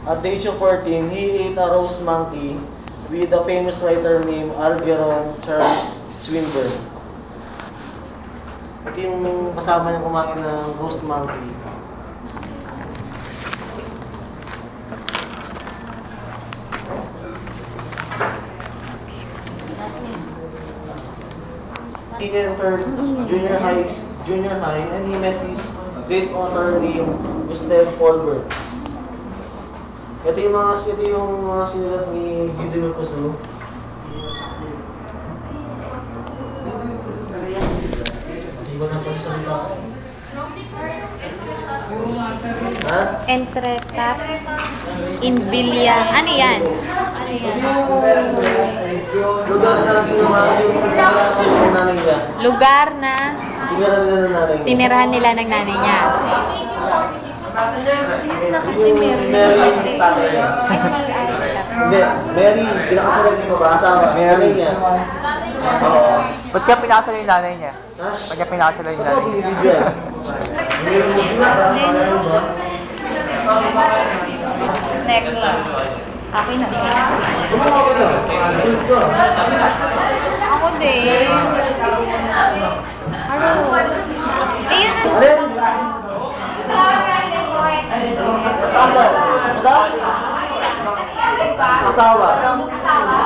At the age of 14, he ate a roast monkey with a famous writer named Algernon Charles Swinburne. Ito yung kasama niya kumain ng roast monkey. He entered junior high, and he met his great author named Gustave Colbert. Ito yung mga sinulat ni Gideon Puso. Hindi ko na pagsalita. Ha? Entretap. Inbilia. Ano yan? Lugar na lang sinumahan yung pinag-aaral ng nanay niya. Lugar na Tinirahan nila ng nanay niya. tinirahan nila ng nanay niya. Yung Mary, tatay niya. Hindi, Mary, pinakasalan niya ba? Asawa, nanay niya. Oo. Ba't siya pinakasala yung nanay niya? Ha? Ba't niya pinakasala yung Ito, nanay niya? binibigyan. Necklace. Akin na. Ako din. Ano? Ayun. Alin? Asawa.